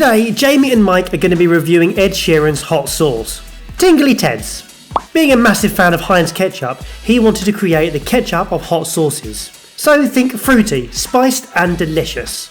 Today, Jamie and Mike are going to be reviewing Ed Sheeran's hot sauce, Tingly Ted's. Being a massive fan of Heinz ketchup, he wanted to create the ketchup of hot sauces. So think fruity, spiced and delicious.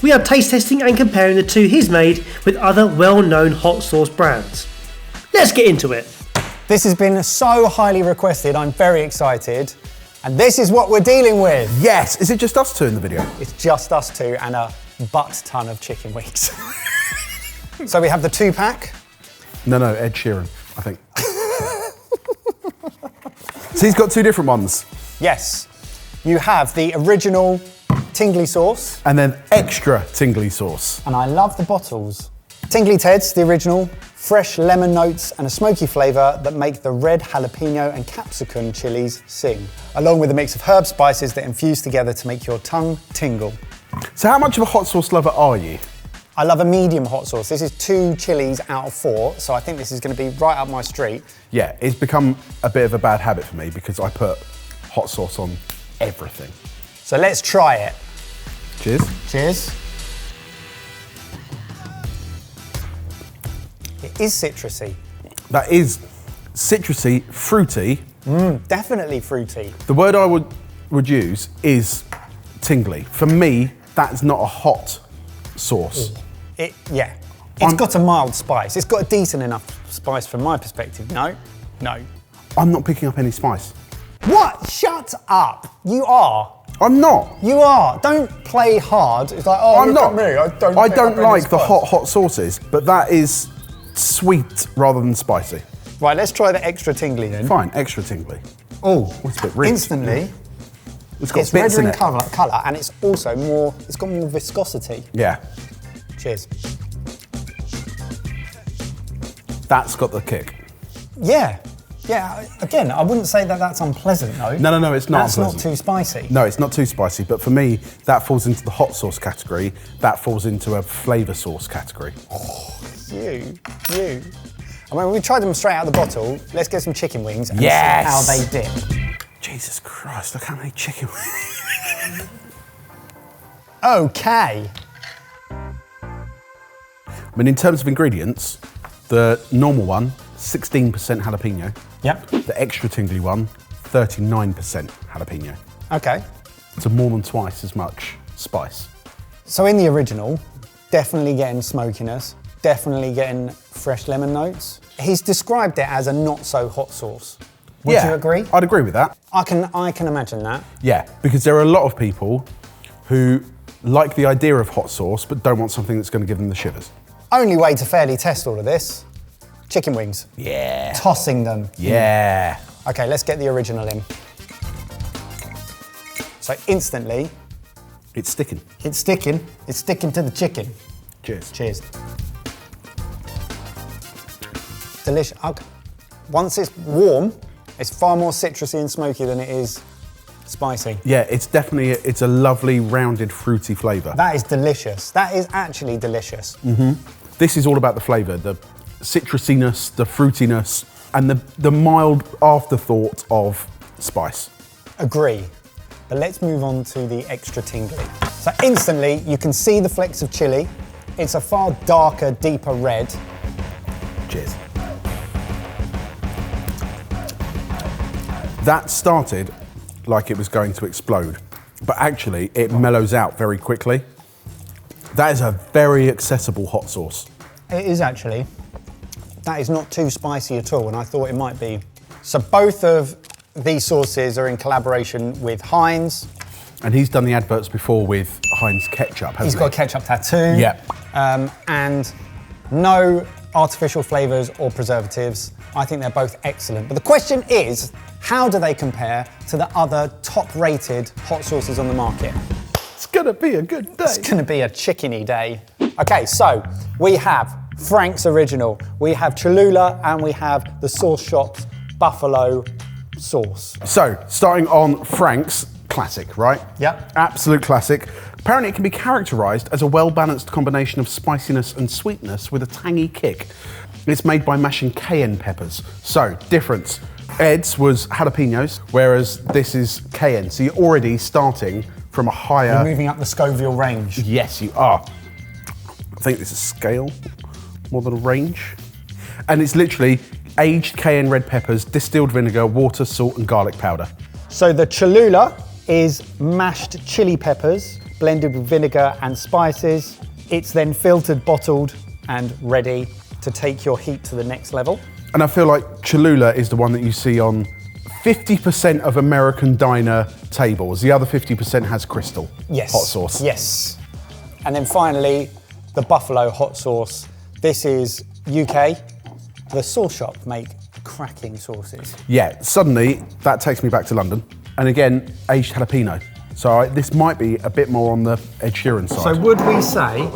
We are taste testing and comparing the two he's made with other well-known hot sauce brands. Let's get into it. This has been so highly requested, I'm very excited. And this is what we're dealing with. Yes, is it just us two in the video? It's just us two and a butt ton of chicken wings. So we have the 2-pack. No, Ed Sheeran, I think. So he's got two different ones. Yes. You have the original Tingly sauce. And then extra Tingly sauce. And I love the bottles. Tingly Ted's, the original, fresh lemon notes and a smoky flavour that make the red jalapeno and capsicum chilies sing, along with a mix of herb spices that infuse together to make your tongue tingle. So how much of a hot sauce lover are you? I love a medium hot sauce. This is 2 chilies out of 4, so I think this is going to be right up my street. Yeah, it's become a bit of a bad habit for me because I put hot sauce on everything. So let's try it. Cheers. Cheers. It is citrusy. That is citrusy, fruity. Definitely fruity. The word I would use is tingly. For me, that's not a hot sauce. Yeah. It's got a mild spice. It's got a decent enough spice from my perspective. No. I'm not picking up any spice. What? Shut up. You are. I'm not. You are. Don't play hard. It's like, oh, I'm not. Look at me. I don't like the hot sauces, but that is sweet rather than spicy. Right, let's try the extra tingly then. Fine, extra tingly. Oh, it's a bit rich. Instantly. It's got It's bits redder in in it. colour, and it's also more. It's got more viscosity. Yeah, Cheers. that's got the kick. Yeah. Again, I wouldn't say that that's unpleasant, though. No, it's not That's unpleasant. not too spicy. No, it's not too spicy, but for me, that falls into the hot sauce category. That falls into a flavour sauce category. You. I mean, we tried them straight out of the bottle. Let's get some chicken wings and Yes. see how they dip. Jesus Christ, look how many chicken wings. Okay. I mean, in terms of ingredients, the normal one, 16% jalapeno. Yep. The extra tingly one, 39% jalapeno. Okay. So more than twice as much spice. So in the original, definitely getting smokiness, definitely getting fresh lemon notes. He's described it as a not so hot sauce. Would you agree? I'd agree with that. I can imagine that. Yeah, because there are a lot of people who like the idea of hot sauce but don't want something that's going to give them the shivers. Only way to fairly test all of this, chicken wings. Yeah. Tossing them. Yeah. Okay, let's get the original in. So instantly, It's sticking. it's sticking to the chicken. Cheers. Cheers. Delicious. Okay. Once it's warm, it's far more citrusy and smoky than it is spicy. Yeah, it's definitely, it's a lovely, rounded, fruity flavour. That is delicious. That is actually delicious. This is all about the flavour, the citrusiness, the fruitiness, and the mild afterthought of spice. Agree. But let's move on to the extra tingly. So instantly, you can see the flecks of chili. It's a far darker, deeper red. Cheers. That started like it was going to explode, but actually it mellows out very quickly. That is a very accessible hot sauce. It is actually. That is not too spicy at all, and I thought it might be. So both of these sauces are in collaboration with Heinz. And he's done the adverts before with Heinz ketchup, hasn't he? He's got a ketchup tattoo. Yeah. And no artificial flavours or preservatives. I think they're both excellent. But the question is, how do they compare to the other top-rated hot sauces on the market? It's gonna be a good day. It's gonna be a chickeny day. Okay, so we have Frank's Original, we have Cholula, and we have the Sauce Shop's Buffalo sauce. So, starting on Frank's, classic, right? Yep. Absolute classic. Apparently it can be characterised as a well-balanced combination of spiciness and sweetness with a tangy kick. It's made by mashing cayenne peppers. So, difference. Ed's was jalapenos, whereas this is cayenne. So you're already starting from a higher... You're moving up the Scoville range. Yes, you are. think this is scale more than a range. And it's literally aged cayenne red peppers, distilled vinegar, water, salt, and garlic powder. So the Cholula is mashed chili peppers blended with vinegar and spices. It's then filtered, bottled, and ready to take your heat to the next level. And I feel like Cholula is the one that you see on 50% of American diner tables. The other 50% has crystal hot sauce. Yes. And then finally, the buffalo hot sauce. This is UK. The sauce shop make cracking sauces. Yeah, suddenly that takes me back to London. And again, aged jalapeno. So this might be a bit more on the Ed Sheeran side. So would we say,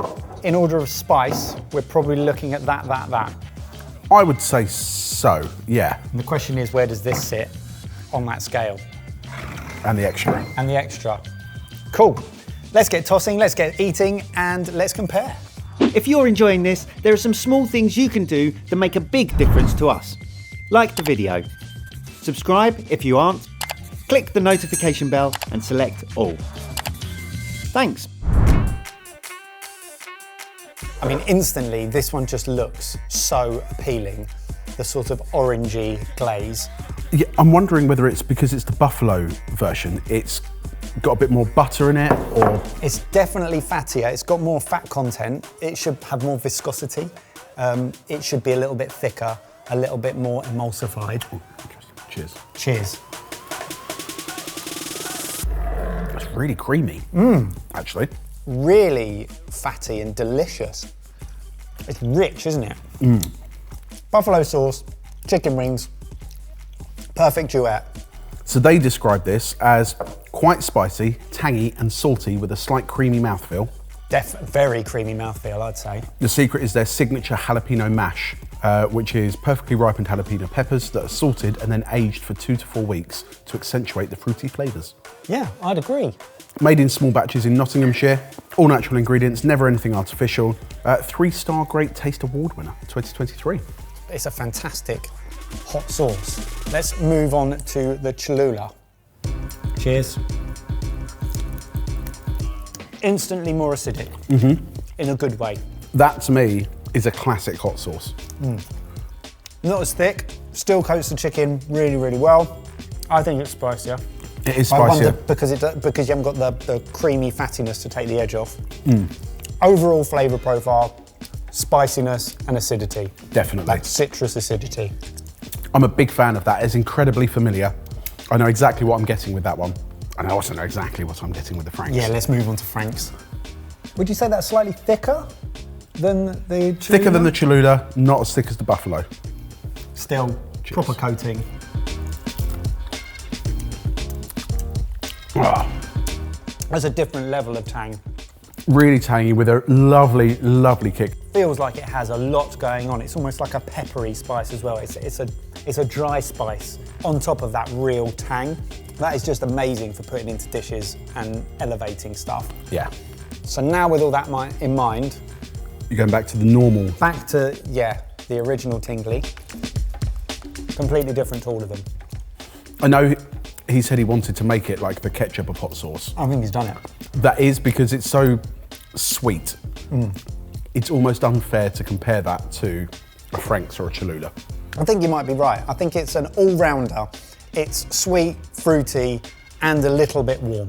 in order of spice, we're probably looking at that. I would say so, yeah. And the question is, where does this sit on that scale? And the extra. And the extra. Cool. Let's get tossing, let's get eating, and let's compare. If you're enjoying this, there are some small things you can do that make a big difference to us. Like the video. Subscribe if you aren't. Click the notification bell and select all. Thanks. I mean, instantly, this one just looks so appealing. The sort of orangey glaze. Yeah, I'm wondering whether it's because it's the buffalo version, it's got a bit more butter in it, or... It's definitely fattier. It's got more fat content. It should have more viscosity. It should be a little bit thicker, a little bit more emulsified. Ooh, interesting. Cheers. Cheers. It's really creamy, actually. Really fatty and delicious. It's rich, isn't it? Buffalo sauce, chicken wings, perfect duet. So they describe this as quite spicy, tangy and salty with a slight creamy mouthfeel. Very creamy mouthfeel, I'd say. The secret is their signature jalapeno mash, which is perfectly ripened jalapeno peppers that are salted and then aged for 2 to 4 weeks to accentuate the fruity flavours. Yeah, I'd agree. Made in small batches in Nottinghamshire, all natural ingredients, never anything artificial. 3-star Great Taste Award winner, 2023. It's a fantastic hot sauce. Let's move on to the Cholula. Cheers. Instantly more acidic, in a good way. That to me is a classic hot sauce. Not as thick, still coats the chicken really, really well. I think it's spicier. It is I spicier. wonder because you haven't got the creamy fattiness to take the edge off. Overall flavour profile, spiciness and acidity. Definitely. Like citrus acidity. I'm a big fan of that. It's incredibly familiar. I know exactly what I'm getting with that one. And I also know exactly what I'm getting with the Franks. Yeah, let's move on to Frank's. Would you say that's slightly thicker than the Cholula? Thicker than the Cholula, not as thick as the buffalo. Still, Cheers. proper coating. Ah, There's a different level of tang. really tangy with a lovely, lovely kick. Feels like it has a lot going on. It's almost like a peppery spice as well. It's a dry spice on top of that real tang. That is just amazing for putting into dishes and elevating stuff. Yeah. So now with all that in mind, You're going back to the normal. back to, the original Tingly. Completely different to all of them. I know he said he wanted to make it like the ketchup of hot sauce. I think he's done it. That is because it's so sweet. It's almost unfair to compare that to a Frank's or a Cholula. I think you might be right. I think it's an all-rounder. It's sweet, fruity, and a little bit warm.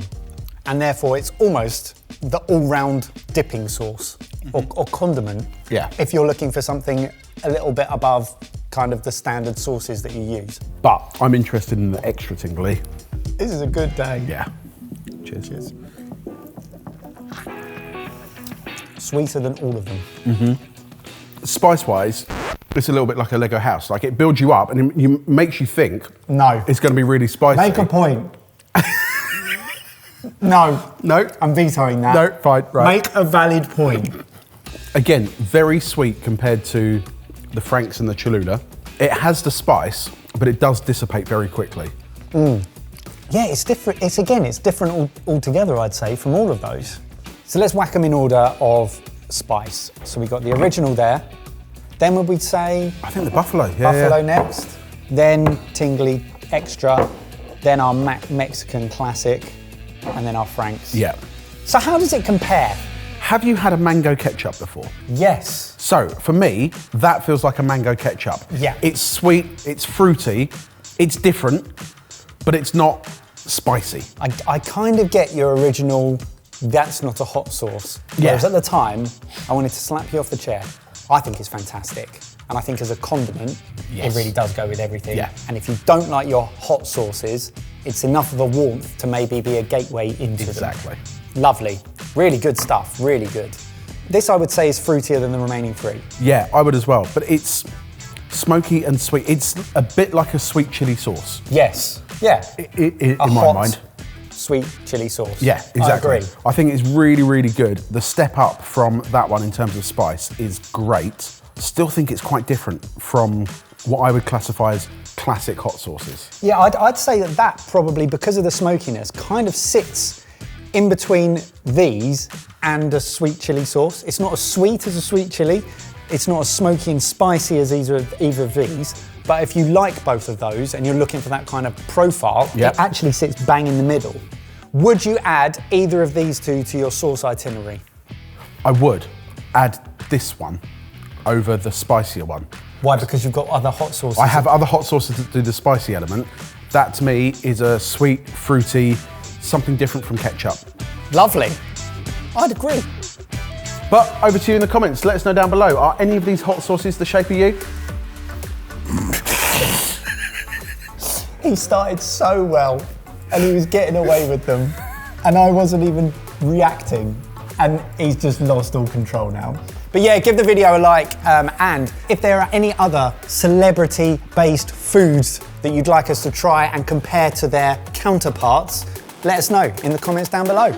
And therefore it's almost the all-round dipping sauce or condiment. Yeah. If you're looking for something a little bit above kind of the standard sauces that you use. But I'm interested in the extra tingly. This is a good day. Yeah. Cheers. Cheers. Sweeter than all of them. Spice-wise, it's a little bit like a Lego house. Like it builds you up and it makes you think No. it's going to be really spicy. Make a point. No. No. I'm vetoing that. No, fine, right. Make a valid point. Again, very sweet compared to the Franks and the Cholula. It has the spice, but it does dissipate very quickly. Yeah, it's different. It's different altogether, I'd say, from all of those. So let's whack them in order of spice. So we got the original there. Then would we say I think the buffalo, buffalo next? Then Tingly extra. Then our Mexican classic, and then our Franks. Yeah. So how does it compare? Have you had a mango ketchup before? Yes. So, for me, that feels like a mango ketchup. Yeah. It's sweet, it's fruity, it's different, but it's not spicy. I kind of get your original, that's not a hot sauce. Yeah. Whereas at the time, I wanted to slap you off the chair. I think it's fantastic. And I think as a condiment, Yes. it really does go with everything. Yeah. And if you don't like your hot sauces, it's enough of a warmth to maybe be a gateway into them. Exactly. Lovely. Really good stuff, really good. This I would say is fruitier than the remaining three. Yeah, I would as well, but it's smoky and sweet. It's a bit like a sweet chili sauce. Yes. Yeah. In A my hot, mind. sweet chili sauce. Yeah, exactly. I agree. I think it's really, really good. The step up from that one in terms of spice is great. Still think it's quite different from what I would classify as classic hot sauces. Yeah, I'd say that probably, because of the smokiness, kind of sits in between these and a sweet chili sauce. It's not as sweet as a sweet chili. It's not as smoky and spicy as either of these. But if you like both of those and you're looking for that kind of profile, Yep. it actually sits bang in the middle. Would you add either of these two to your sauce itinerary? I would add this one over the spicier one. Why? Because you've got other hot sauces. I have other hot sauces that do the spicy element. That to me is a sweet, fruity, something different from ketchup. Lovely. I'd agree. But over to you in the comments. Let us know down below. Are any of these hot sauces the shape of you? He started so well and he was getting away with them and I wasn't even reacting, and he's just lost all control now. But yeah, give the video a like, and if there are any other celebrity-based foods that you'd like us to try and compare to their counterparts, let us know in the comments down below.